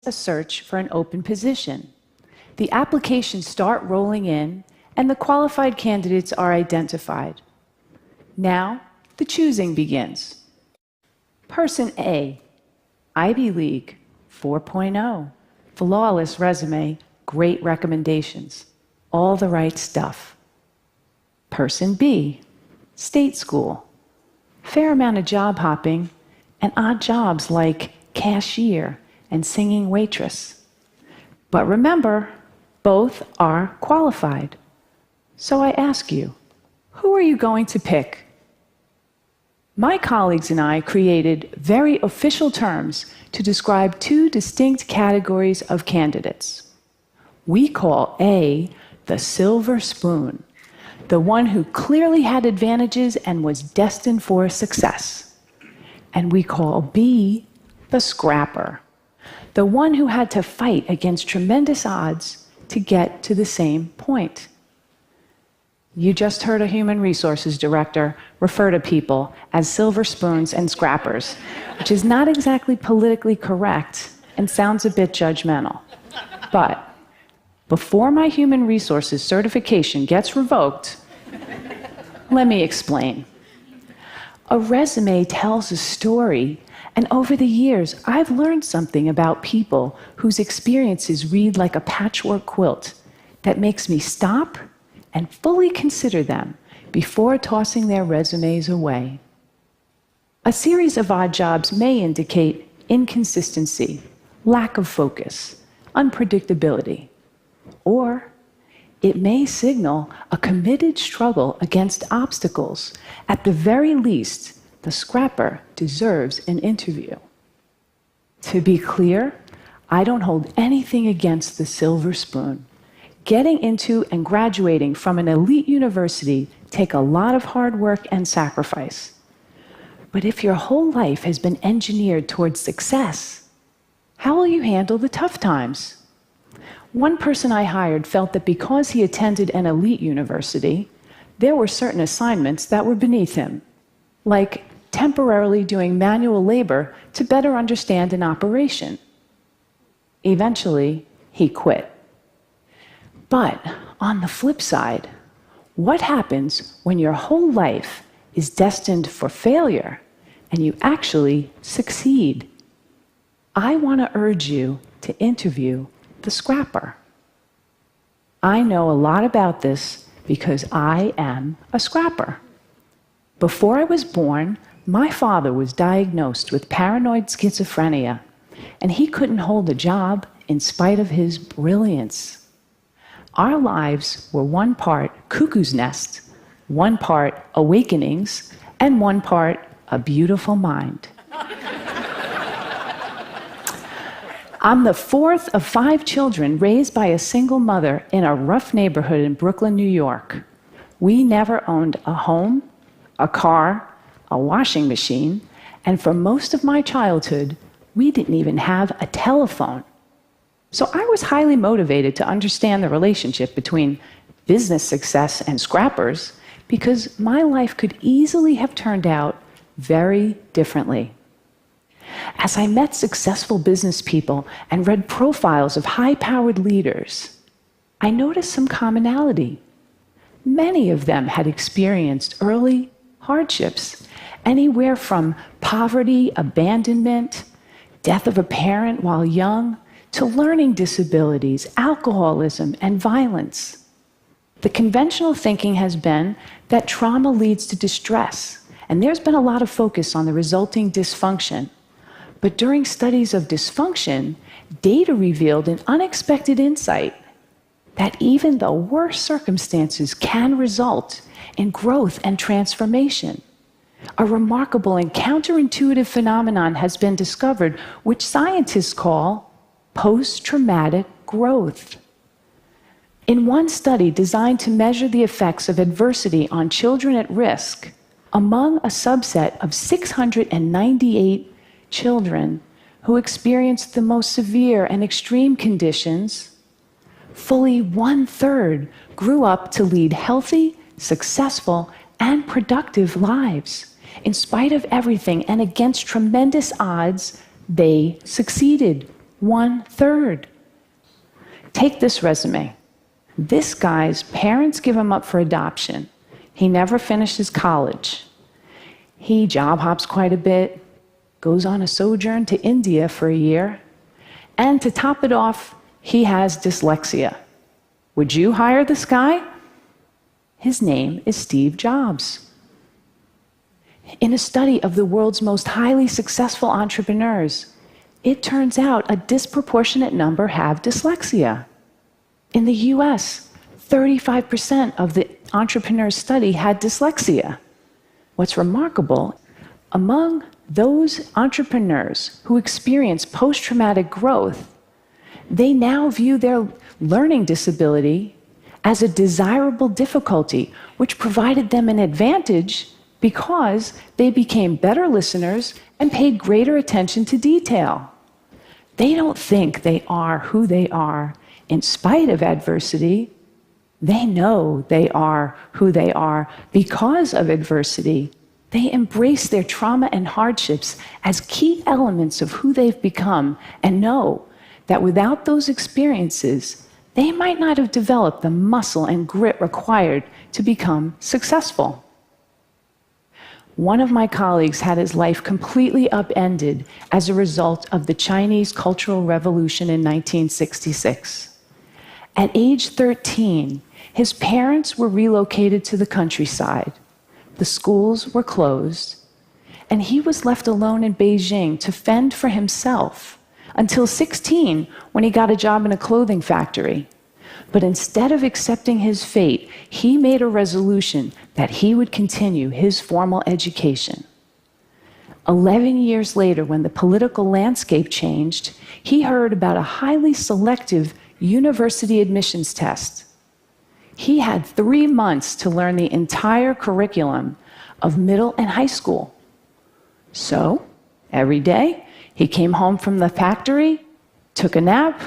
a search for an open position. The applications start rolling in, and the qualified candidates are identified. Now, the choosing begins. Person A, Ivy League, 4.0, flawless resume, great recommendations, all the right stuff. Person B, state school, fair amount of job hopping, and odd jobs like cashier and singing waitress. But remember, both are qualified. So I ask you, who are you going to pick? My colleagues and I created very official terms to describe two distinct categories of candidates. We call A the silver spoon, the one who clearly had advantages and was destined for success. And we call B the scrapper, the one who had to fight against tremendous odds to get to the same point. You just heard a human resources director refer to people as silver spoons and scrappers, which is not exactly politically correct and sounds a bit judgmental. But before my human resources certification gets revoked, let me explain. A resume tells a story, and over the years, I've learned something about people whose experiences read like a patchwork quilt that makes me stop and fully consider them before tossing their resumes away. A series of odd jobs may indicate inconsistency, lack of focus, unpredictability, or it may signal a committed struggle against obstacles. At the very least, the scrapper deserves an interview. To be clear, I don't hold anything against the silver spoon. Getting into and graduating from an elite university take a lot of hard work and sacrifice. But if your whole life has been engineered towards success, how will you handle the tough times? One person I hired felt that because he attended an elite university, there were certain assignments that were beneath him, like temporarily doing manual labor to better understand an operation. Eventually, he quit. But on the flip side, what happens when your whole life is destined for failure and you actually succeed? I want to urge you to interview the scrapper. I know a lot about this because I am a scrapper. Before I was born, my father was diagnosed with paranoid schizophrenia, and he couldn't hold a job in spite of his brilliance. Our lives were one part cuckoo's nest, one part awakenings, and one part a beautiful mind. I'm the fourth of 5 children raised by a single mother in a rough neighborhood in Brooklyn, New York. We never owned a home, a car, a washing machine, and for most of my childhood, we didn't even have a telephone. So I was highly motivated to understand the relationship between business success and scrappers because my life could easily have turned out very differently. As I met successful business people and read profiles of high-powered leaders, I noticed some commonality. Many of them had experienced early hardships, anywhere from poverty, abandonment, death of a parent while young, to learning disabilities, alcoholism, and violence. The conventional thinking has been that trauma leads to distress, and there's been a lot of focus on the resulting dysfunction. But during studies of dysfunction, data revealed an unexpected insight that even the worst circumstances can result in growth and transformation. A remarkable and counterintuitive phenomenon has been discovered, which scientists call post-traumatic growth. In one study designed to measure the effects of adversity on children at risk, among a subset of 698 children who experienced the most severe and extreme conditions, fully 1/3 grew up to lead healthy, successful, and productive lives. In spite of everything and against tremendous odds, they succeeded. 1/3. Take this resume. This guy's parents give him up for adoption. He never finishes college. He job hops quite a bit, goes on a sojourn to India for a year, and to top it off, he has dyslexia. Would you hire this guy? His name is Steve Jobs. In a study of the world's most highly successful entrepreneurs, it turns out a disproportionate number have dyslexia. In the US, 35% of the entrepreneurs studied had dyslexia. What's remarkable, among those entrepreneurs who experience post-traumatic growth, they now view their learning disability as a desirable difficulty, which provided them an advantage because they became better listeners and paid greater attention to detail. They don't think they are who they are in spite of adversity. They know they are who they are because of adversity. They embrace their trauma and hardships as key elements of who they've become and know that without those experiences, they might not have developed the muscle and grit required to become successful. One of my colleagues had his life completely upended as a result of the Chinese Cultural Revolution in 1966. At age 13, his parents were relocated to the countryside. The schools were closed, and he was left alone in Beijing to fend for himself until 16, when he got a job in a clothing factory. But instead of accepting his fate, he made a resolution that he would continue his formal education. 11 years later, when the political landscape changed, he heard about a highly selective university admissions test. He had 3 months to learn the entire curriculum of middle and high school. So, every day, he came home from the factory, took a nap,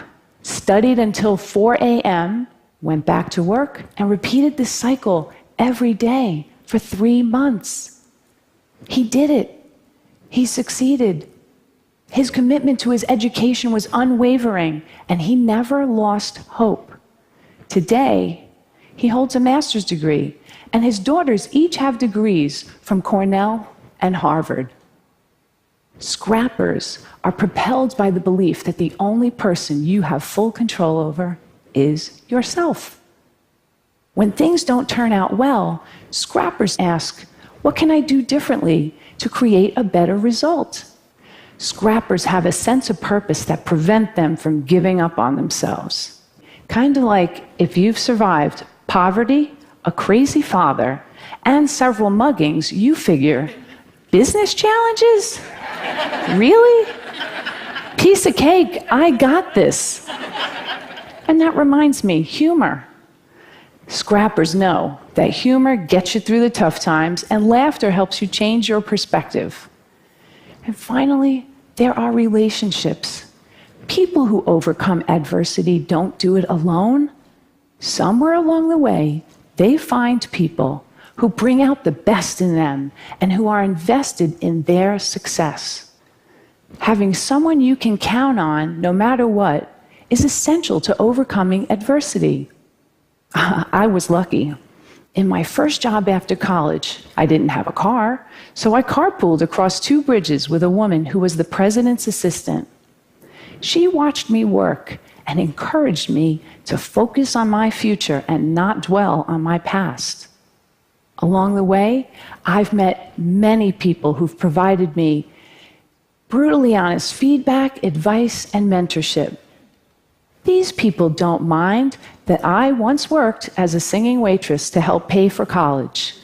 studied until 4 a.m., went back to work, and repeated this cycle every day for 3 months. He did it. He succeeded. His commitment to his education was unwavering, and he never lost hope. Today, he holds a master's degree, and his daughters each have degrees from Cornell and Harvard. Scrappers are propelled by the belief that the only person you have full control over is yourself. When things don't turn out well, scrappers ask, what can I do differently to create a better result? Scrappers have a sense of purpose that prevent them from giving up on themselves. Kind of like if you've survived poverty, a crazy father, and several muggings, you figure, business challenges? Really? Piece of cake, I got this. And that reminds me, humor. Scrappers know that humor gets you through the tough times, and laughter helps you change your perspective. And finally, there are relationships. People who overcome adversity don't do it alone. Somewhere along the way, they find people who bring out the best in them and who are invested in their success. Having someone you can count on, no matter what, is essential to overcoming adversity. I was lucky. In my first job after college, I didn't have a car, so I carpooled across 2 bridges with a woman who was the president's assistant. She watched me work and encouraged me to focus on my future and not dwell on my past. Along the way, I've met many people who've provided me brutally honest feedback, advice, and mentorship. These people don't mind that I once worked as a singing waitress to help pay for college.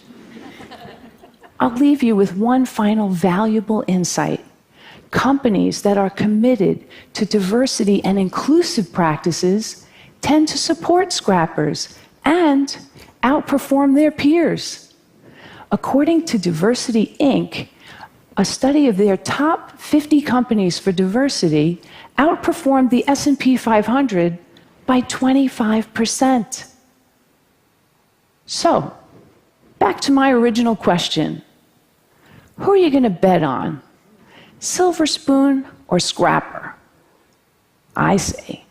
I'll leave you with one final valuable insight. Companies that are committed to diversity and inclusive practices tend to support scrappers and outperform their peers. According to Diversity Inc., a study of their top 50 companies for diversity outperformed the S&P 500 by 25%. So, back to my original question. Who are you going to bet on? Silver spoon or scrapper? I say,